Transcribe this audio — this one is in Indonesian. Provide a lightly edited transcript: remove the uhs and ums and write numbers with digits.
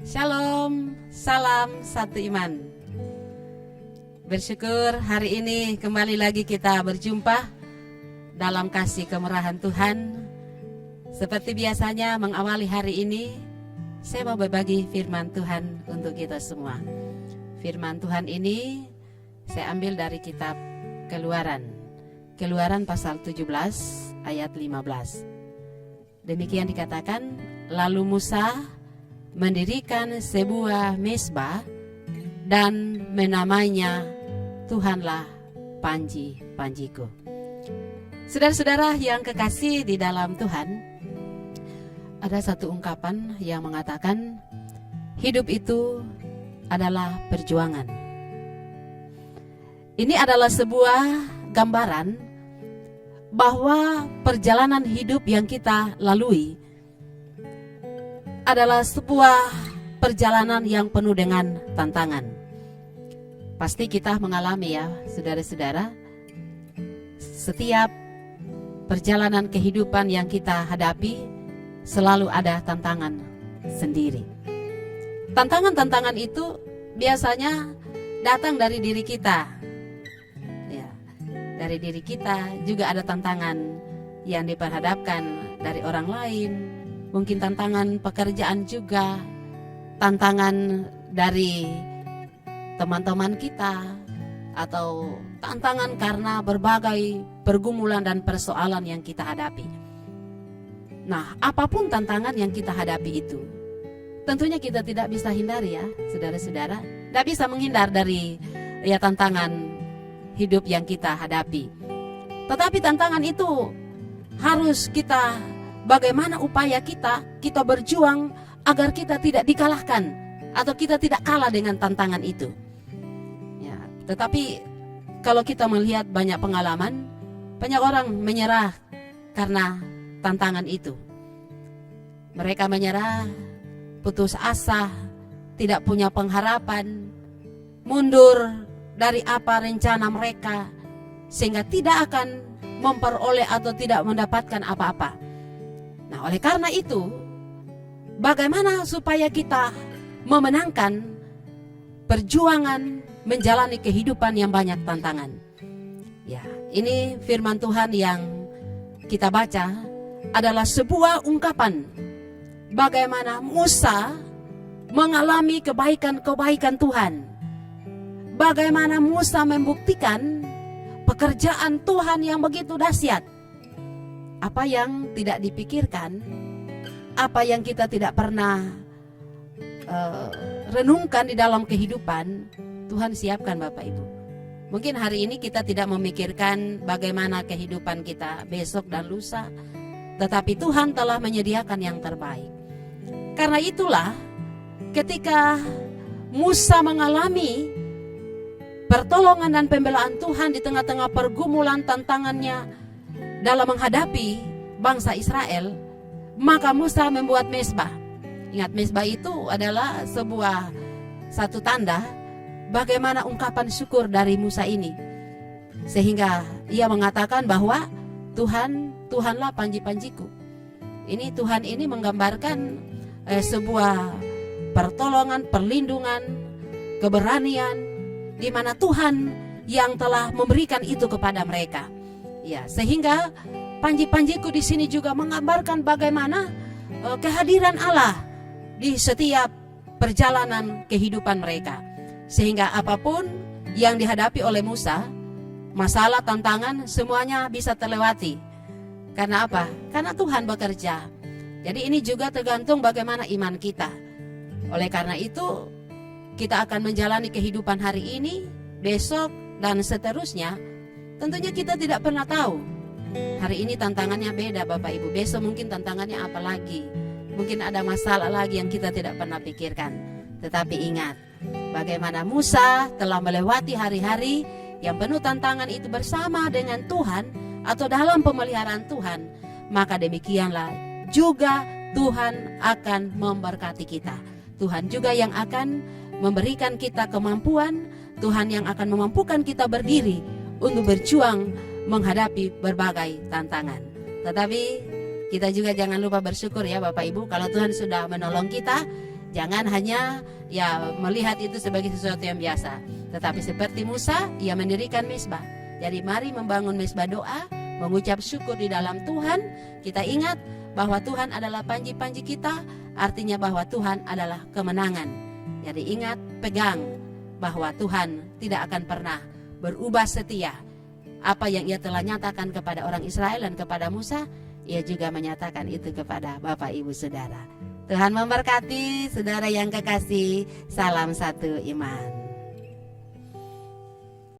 Shalom, salam satu iman. Bersyukur hari ini kembali lagi kita berjumpa dalam kasih kemurahan Tuhan. Seperti biasanya mengawali hari ini, saya mau berbagi firman Tuhan untuk kita semua. Firman Tuhan ini saya ambil dari kitab Keluaran pasal 17 ayat 15. Demikian dikatakan, lalu Musa mendirikan sebuah mezbah dan menamainya Tuhanlah panji-panjiku. Saudara-saudara yang kekasih di dalam Tuhan, ada satu ungkapan yang mengatakan hidup itu adalah perjuangan. Ini adalah sebuah gambaran bahwa perjalanan hidup yang kita lalui adalah sebuah perjalanan yang penuh dengan tantangan. Pasti kita mengalami ya, saudara-saudara. Setiap perjalanan kehidupan yang kita hadapi selalu ada tantangan sendiri. Tantangan-tantangan itu biasanya datang dari diri kita. Ya, dari diri kita juga ada tantangan yang diperhadapkan dari orang lain. Mungkin tantangan pekerjaan juga, tantangan dari teman-teman kita, atau tantangan karena berbagai pergumulan dan persoalan yang kita hadapi. Nah, apapun tantangan yang kita hadapi itu, tentunya kita tidak bisa hindari ya, saudara-saudara. Tidak bisa menghindar dari tantangan hidup yang kita hadapi. Tetapi tantangan itu harus kita, bagaimana upaya kita berjuang agar kita tidak dikalahkan atau kita tidak kalah dengan tantangan itu. Ya, tetapi kalau kita melihat banyak pengalaman, banyak orang menyerah karena tantangan itu. Mereka menyerah, putus asa, tidak punya pengharapan, mundur dari apa rencana mereka, sehingga tidak akan memperoleh atau tidak mendapatkan apa-apa. Nah, oleh karena itu, bagaimana supaya kita memenangkan perjuangan menjalani kehidupan yang banyak tantangan? Ya, ini firman Tuhan yang kita baca adalah sebuah ungkapan bagaimana Musa mengalami kebaikan-kebaikan Tuhan. Bagaimana Musa membuktikan pekerjaan Tuhan yang begitu dahsyat. Apa yang tidak dipikirkan, apa yang kita tidak pernah renungkan di dalam kehidupan, Tuhan siapkan Bapak Ibu. Mungkin hari ini kita tidak memikirkan bagaimana kehidupan kita besok dan lusa, tetapi Tuhan telah menyediakan yang terbaik. Karena itulah ketika Musa mengalami pertolongan dan pembelaan Tuhan di tengah-tengah pergumulan tantangannya dalam menghadapi bangsa Israel, maka Musa membuat mezbah. Ingat, mezbah itu adalah satu tanda bagaimana ungkapan syukur dari Musa ini. Sehingga ia mengatakan bahwa Tuhanlah panji-panjiku. Ini Tuhan ini menggambarkan sebuah pertolongan, perlindungan, keberanian, di mana Tuhan yang telah memberikan itu kepada mereka. Ya, sehingga panji-panjiku di sini juga menggambarkan bagaimana kehadiran Allah di setiap perjalanan kehidupan mereka. Sehingga apapun yang dihadapi oleh Musa, masalah, tantangan, semuanya bisa terlewati. Karena apa? Karena Tuhan bekerja. Jadi ini juga tergantung bagaimana iman kita. Oleh karena itu, kita akan menjalani kehidupan hari ini, besok, dan seterusnya. Tentunya kita tidak pernah tahu. Hari ini tantangannya beda Bapak Ibu, besok mungkin tantangannya apa lagi. Mungkin ada masalah lagi yang kita tidak pernah pikirkan. Tetapi ingat, bagaimana Musa telah melewati hari-hari yang penuh tantangan itu bersama dengan Tuhan atau dalam pemeliharaan Tuhan. Maka demikianlah juga Tuhan akan memberkati kita. Tuhan juga yang akan memberikan kita kemampuan, Tuhan yang akan memampukan kita berdiri untuk berjuang menghadapi berbagai tantangan. Tetapi kita juga jangan lupa bersyukur ya Bapak Ibu, kalau Tuhan sudah menolong kita, Jangan hanya ya melihat itu sebagai sesuatu yang biasa, tetapi seperti Musa, ia mendirikan mezbah. Jadi mari membangun mezbah doa, mengucap syukur di dalam Tuhan. Kita ingat bahwa Tuhan adalah panji-panji kita, artinya bahwa Tuhan adalah kemenangan. Jadi ingat, pegang bahwa Tuhan tidak akan pernah berubah setia. Apa yang ia telah nyatakan kepada orang Israel dan kepada Musa, ia juga menyatakan itu kepada Bapak Ibu Saudara. Tuhan memberkati saudara yang kekasih. Salam satu iman.